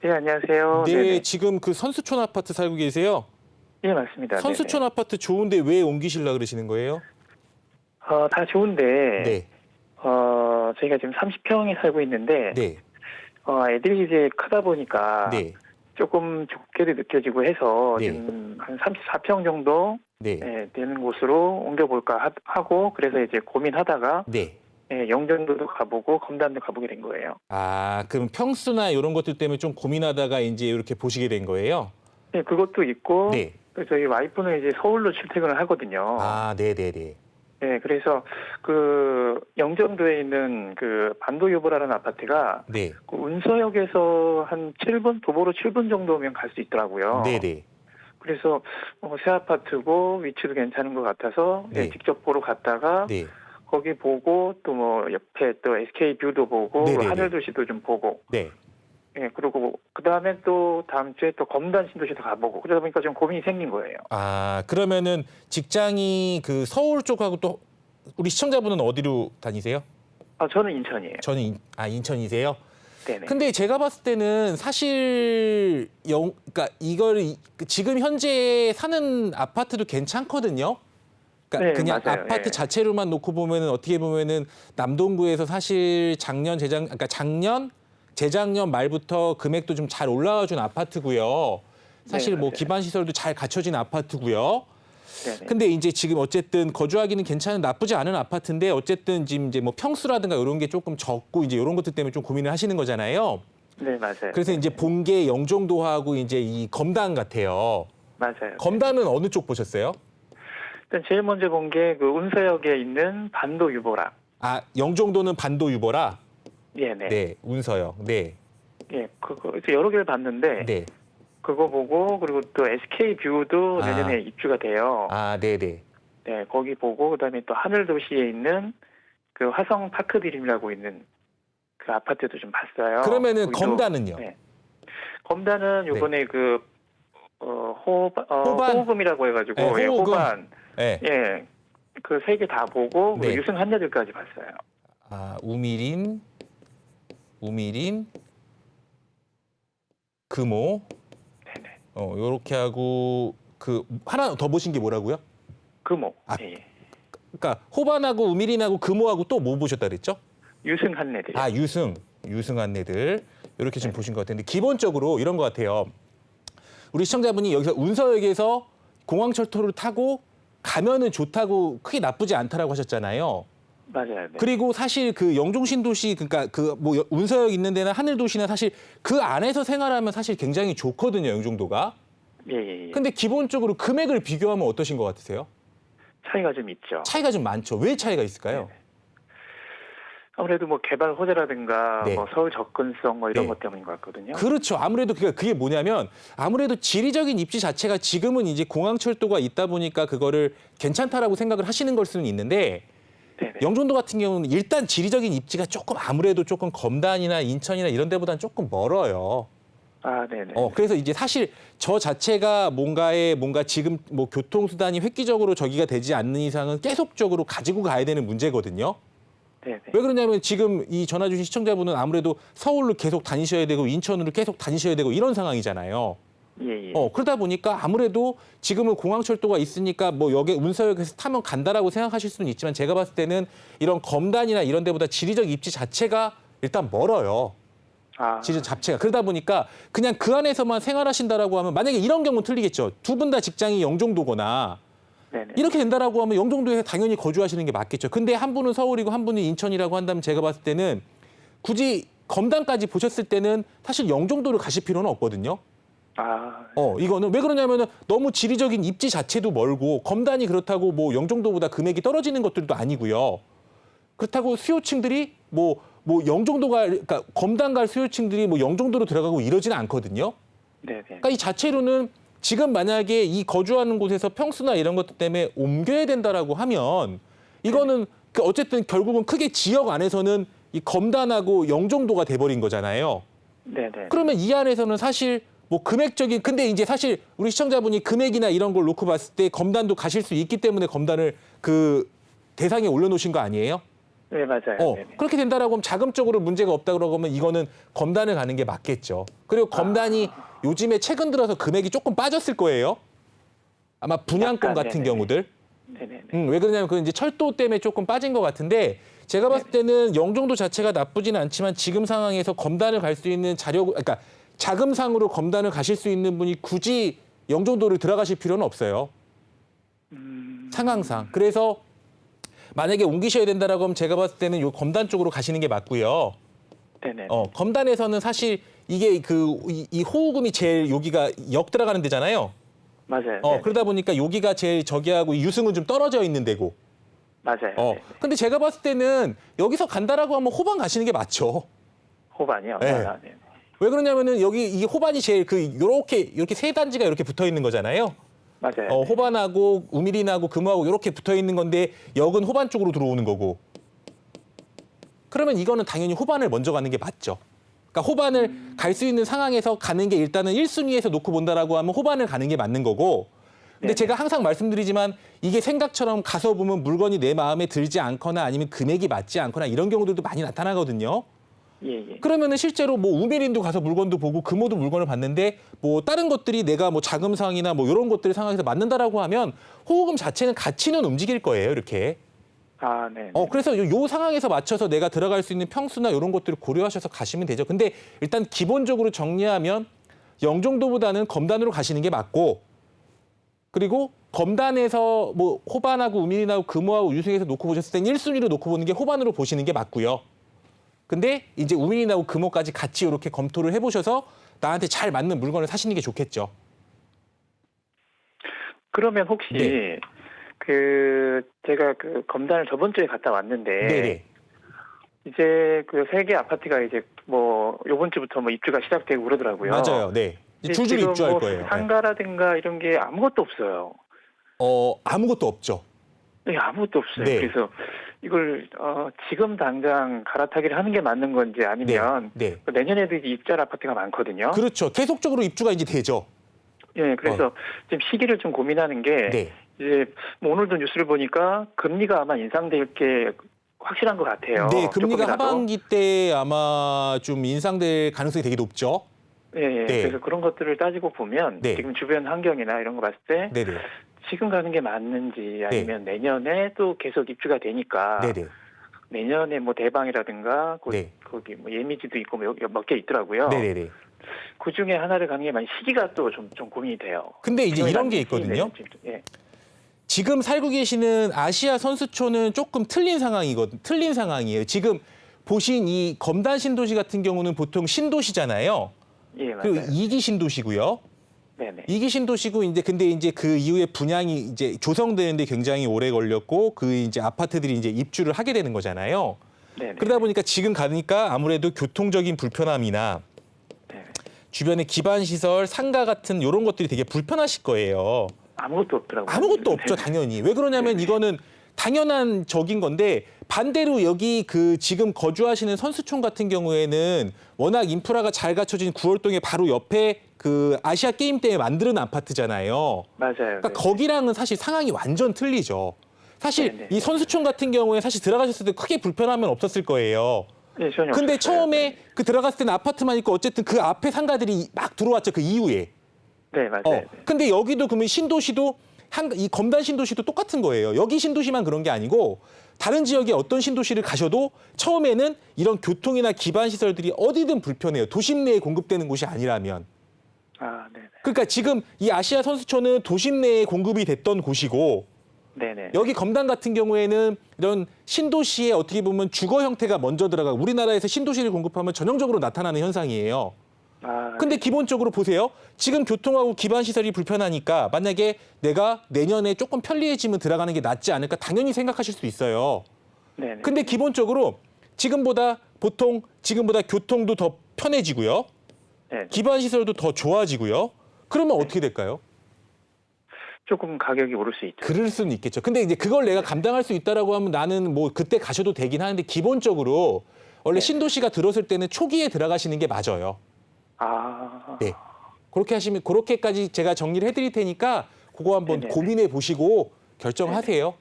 네, 안녕하세요. 네, 네네. 지금 그 선수촌 아파트 살고 계세요? 예, 맞습니다. 선수촌 네네. 아파트 좋은데 왜 옮기시려 그러시는 거예요? 다 좋은데, 네, 저희가 지금 30평에 살고 있는데, 네, 애들이 이제 크다 보니까 네, 조금 좁게도 느껴지고 해서 네, 지금 한 34평 정도 네, 예, 되는 곳으로 옮겨볼까 하고, 그래서 이제 고민하다가, 네. 예, 영종도도 가보고, 검단도 가보게 된 거예요. 아, 그럼 평수나 이런 것들 때문에 좀 고민하다가 이제 이렇게 보시게 된 거예요? 예, 그것도 있고, 네. 그 저희 와이프는 이제 서울로 출퇴근을 하거든요. 아, 네, 네, 네. 네, 그래서 그 영종도에 있는 그 반도유보라는 아파트가 네, 그 운서역에서 한 7분, 도보로 7분 정도면 갈 수 있더라고요. 네, 네, 그래서 새 아파트고 위치도 괜찮은 것 같아서 네. 예, 직접 보러 갔다가 네, 거기 보고 또 뭐 옆에 또 SK 뷰도 보고 네, 네, 네. 하늘도시도 좀 보고 네. 예, 그리고 그 다음에 또 다음 주에 또 검단 신도시도 가보고 그러다 보니까 좀 고민이 생긴 거예요. 아, 그러면은 직장이 그 서울 쪽하고 또 우리 시청자분은 어디로 다니세요? 저는 인천이에요. 저는 인천이세요? 네네. 근데 제가 봤을 때는 사실 그러니까 지금 현재 사는 아파트도 괜찮거든요. 그러니까 네, 그냥 맞아요. 아파트 예. 자체로만 놓고 보면은 어떻게 보면은 남동구에서 사실 그러니까 작년, 재작년 말부터 금액도 좀 잘 올라와 준 아파트고요. 사실 네, 뭐 맞아요. 기반 시설도 잘 갖춰진 아파트고요. 네네. 근데 이제 지금 어쨌든 거주하기는 괜찮은 나쁘지 않은 아파트인데 어쨌든 지금 이제 뭐 평수라든가 이런 게 조금 적고 이제 이런 것들 때문에 좀 고민을 하시는 거잖아요. 네, 맞아요. 그래서 이제 본 게 영종도하고 이제 이 검단 같아요. 맞아요. 검단은 어느 쪽 보셨어요? 일단 제일 먼저 본 게 그 운서역에 있는 반도 유보라. 아, 영종도는 반도 유보라. 네네. 네, 운서역. 네, 예, 그거 이제 여러 개를 봤는데 네. 그거 보고 그리고 또 SK 뷰도 아. 내년에 입주가 돼요. 아, 네, 네. 네, 거기 보고 그다음에 또 하늘도시에 있는 그 화성 파크드림이라고 있는 그 아파트도 좀 봤어요. 그러면은 거기도, 검단은요? 네. 검단은 요번에 그 호반. 호금이라고 해가지고 네, 예, 호금. 호반 네. 예, 그 세 개 다 보고 네. 그리고 유승 한여들까지 봤어요. 아, 우미린, 금호. 네네. 요렇게 하고 그 하나 더 보신 게 뭐라고요? 금호. 아, 예, 예. 그러니까 호반하고 우미린하고 금호하고 또 뭐 보셨다 그랬죠? 유승 한여들. 아, 유승한 애들 이렇게 좀 네. 보신 것 같은데 기본적으로 이런 것 같아요. 우리 시청자분이 여기서 운서역에서 공항철도를 타고 가면은 좋다고 크게 나쁘지 않다라고 하셨잖아요. 맞아요. 네. 그리고 사실 그 영종신도시 그러니까 그 뭐 운서역 있는 데나 하늘도시나 사실 그 안에서 생활하면 사실 굉장히 좋거든요, 영종도가. 예, 예, 예. 근데 기본적으로 금액을 비교하면 어떠신 것 같으세요? 차이가 좀 있죠. 차이가 좀 많죠. 왜 차이가 있을까요? 아무래도 뭐 개발 호재라든가 네. 뭐 서울 접근성 뭐 이런 네. 것 때문인 것 같거든요. 그렇죠. 아무래도 그게 뭐냐면 아무래도 지리적인 입지 자체가 지금은 이제 공항철도가 있다 보니까 그거를 괜찮다라고 생각을 하시는 걸 수는 있는데 네네. 영종도 같은 경우는 일단 지리적인 입지가 조금 아무래도 조금 검단이나 인천이나 이런 데보다는 조금 멀어요. 네네. 그래서 이제 사실 저 자체가 뭔가 지금 뭐 교통수단이 획기적으로 저기가 되지 않는 이상은 계속적으로 가지고 가야 되는 문제거든요. 네네. 왜 그러냐면 지금 이 전화 주신 시청자분은 아무래도 서울로 계속 다니셔야 되고 인천으로 계속 다니셔야 되고 이런 상황이잖아요. 예, 예. 그러다 보니까 아무래도 지금은 공항철도가 있으니까 뭐 여기 운서역에서 타면 간다라고 생각하실 수는 있지만 제가 봤을 때는 이런 검단이나 이런 데보다 지리적 입지 자체가 일단 멀어요. 지리적 자체가. 그러다 보니까 그냥 그 안에서만 생활하신다라고 하면 만약에 이런 경우는 틀리겠죠. 두 분 다 직장이 영종도거나 네네. 이렇게 된다라고 하면 영종도에서 당연히 거주하시는 게 맞겠죠. 근데 한 분은 서울이고 한 분은 인천이라고 한다면 제가 봤을 때는 굳이 검단까지 보셨을 때는 사실 영종도를 가실 필요는 없거든요. 이거는 왜 그러냐면은 너무 지리적인 입지 자체도 멀고 검단이 그렇다고 뭐 영종도보다 금액이 떨어지는 것들도 아니고요. 그렇다고 수요층들이 뭐 그러니까 검단 갈 수요층들이 뭐 영종도로 들어가고 이러지는 않거든요. 네네. 그러니까 이 자체로는 지금 만약에 이 거주하는 곳에서 평수나 이런 것들 때문에 옮겨야 된다라고 하면 이거는 그 어쨌든 결국은 크게 지역 안에서는 이 검단하고 영종도가 돼버린 거잖아요. 네네. 그러면 이 안에서는 사실 뭐 금액적인 근데 이제 사실 우리 시청자분이 금액이나 이런 걸 놓고 봤을 때 검단도 가실 수 있기 때문에 검단을 그 대상에 올려놓으신 거 아니에요? 네, 맞아요. 네네. 그렇게 된다라고 하면 자금적으로 문제가 없다 그러면 이거는 검단을 가는 게 맞겠죠. 그리고 검단이 요즘에 최근 들어서 금액이 조금 빠졌을 거예요. 아마 분양권 약간, 같은 네네네. 경우들. 네네네. 왜 그러냐면 그 이제 철도 때문에 조금 빠진 것 같은데 제가 봤을 때는 영종도 자체가 나쁘지는 않지만 지금 상황에서 검단을 갈 수 있는 그러니까 자금상으로 검단을 가실 수 있는 분이 굳이 영종도를 들어가실 필요는 없어요. 상황상. 그래서 만약에 옮기셔야 된다라고 하면 제가 봤을 때는 요 검단 쪽으로 가시는 게 맞고요. 네네. 검단에서는 사실 이게 이 호우금이 제일 여기가 역 들어가는 데잖아요. 맞아요. 네네. 그러다 보니까 여기가 제일 저기하고 유승은 좀 떨어져 있는 데고. 맞아요. 네네. 근데 제가 봤을 때는 여기서 간다라고 하면 호반 가시는 게 맞죠. 호반이요? 네. 네. 왜 그러냐면은 여기 이 호반이 제일 이렇게 세 단지가 이렇게 붙어 있는 거잖아요. 맞아요. 호반하고 우미린하고 금호하고 이렇게 붙어 있는 건데 역은 호반 쪽으로 들어오는 거고. 그러면 이거는 당연히 호반을 먼저 가는 게 맞죠. 그러니까 호반을 갈 수 있는 상황에서 가는 게 일단은 1순위에서 놓고 본다라고 하면 호반을 가는 게 맞는 거고. 근데 네네. 제가 항상 말씀드리지만 이게 생각처럼 가서 보면 물건이 내 마음에 들지 않거나 아니면 금액이 맞지 않거나 이런 경우들도 많이 나타나거든요. 예. 그러면은 실제로 뭐 우미린도 가서 물건도 보고 금호도 물건을 봤는데 뭐 다른 것들이 내가 뭐 자금상이나 뭐 이런 것들 상황에서 맞는다라고 하면 호우금 자체는 가치는 움직일 거예요, 이렇게. 네. 그래서 요 상황에서 맞춰서 내가 들어갈 수 있는 평수나 이런 것들을 고려하셔서 가시면 되죠. 근데 일단 기본적으로 정리하면 영종도보다는 검단으로 가시는 게 맞고 그리고 검단에서 뭐 호반하고 우미린하고 금호하고 유승에서 놓고 보셨을 땐 1순위로 놓고 보는 게 호반으로 보시는 게 맞고요. 근데 이제 우민이나고 금호까지 같이 이렇게 검토를 해보셔서 나한테 잘 맞는 물건을 사시는 게 좋겠죠. 그러면 혹시 네. 제가 검단을 저번 주에 갔다 왔는데 네네. 이제 세 개 아파트가 이제 뭐 요번 주부터 뭐 입주가 시작되고 그러더라고요. 맞아요. 네. 이제 근데 줄줄이 지금 입주할 뭐 거예요. 네. 상가라든가 이런 게 아무것도 없어요. 아무것도 없죠. 네, 아무것도 없어요. 네. 그래서 이걸 지금 당장 갈아타기를 하는 게 맞는 건지 아니면 네. 내년에도 이제 입주할 아파트가 많거든요. 그렇죠. 계속적으로 입주가 이제 되죠. 예, 그래서 지금 시기를 좀 고민하는 게 네. 이제 뭐 오늘도 뉴스를 보니까 금리가 아마 인상될 게 확실한 것 같아요. 네, 금리가 조금이라도. 하반기 때 아마 좀 인상될 가능성이 되게 높죠. 예, 네. 그래서 그런 것들을 따지고 보면 네. 지금 주변 환경이나 이런 거 봤을 때 네네. 지금 가는 게 맞는지 아니면 내년에 또 계속 입주가 되니까 네네. 내년에 뭐 대방이라든가 네. 거기 뭐 예미지도 있고 몇 개 있더라고요. 네네네. 그 중에 하나를 가는 게 만약 시기가 또 좀 고민이 돼요. 근데 이제 이런 게 있거든요. 예. 지금 살고 계시는 아시아 선수촌은 조금 틀린 상황이에요. 지금 보신 이 검단 신도시 같은 경우는 보통 신도시잖아요. 예, 맞아요. 그리고 2기 신도시고요. 네네. 2기 신도시고 근데 이제 그 이후에 분양이 이제 조성되는데 굉장히 오래 걸렸고 이제 아파트들이 이제 입주를 하게 되는 거잖아요. 네네. 그러다 보니까 지금 가니까 아무래도 교통적인 불편함이나 네네. 주변의 기반 시설, 상가 같은 이런 것들이 되게 불편하실 거예요. 아무것도 없더라고요. 아무것도 없죠, 당연히. 왜 그러냐면 이거는 당연한 적인 건데 반대로 여기 지금 거주하시는 선수촌 같은 경우에는 워낙 인프라가 잘 갖춰진 구월동에 바로 옆에 아시아 게임 때문에 만드는 아파트잖아요. 맞아요. 그러니까 거기랑은 사실 상황이 완전 틀리죠. 사실 네네. 이 선수촌 같은 경우에 사실 들어가셨을 때 크게 불편함은 없었을 거예요. 네, 전혀 근데 없었어요. 처음에 들어갔을 때는 아파트만 있고 어쨌든 그 앞에 상가들이 막 들어왔죠, 그 이후에. 네, 맞아요. 근데 여기도 그러면 신도시도 이 검단 신도시도 똑같은 거예요. 여기 신도시만 그런 게 아니고 다른 지역의 어떤 신도시를 가셔도 처음에는 이런 교통이나 기반 시설들이 어디든 불편해요. 도심 내에 공급되는 곳이 아니라면. 네네. 그러니까 지금 이 아시아 선수촌은 도심 내에 공급이 됐던 곳이고 네네. 여기 검단 같은 경우에는 이런 신도시에 어떻게 보면 주거 형태가 먼저 들어가고 우리나라에서 신도시를 공급하면 전형적으로 나타나는 현상이에요. 근데 기본적으로 보세요. 지금 교통하고 기반 시설이 불편하니까 만약에 내가 내년에 조금 편리해지면 들어가는 게 낫지 않을까 당연히 생각하실 수 있어요. 네네. 근데 기본적으로 지금보다 교통도 더 편해지고요. 네. 기반 시설도 더 좋아지고요. 그러면 어떻게 될까요? 조금 가격이 오를 수 있죠. 그럴 수는 있겠죠. 근데 이제 그걸 내가 감당할 수 있다라고 하면 나는 뭐 그때 가셔도 되긴 하는데 기본적으로 원래 신도시가 들어설 때는 초기에 들어가시는 게 맞아요. 네. 그렇게까지 제가 정리를 해드릴 테니까 그거 한번 네네. 고민해 보시고 결정하세요.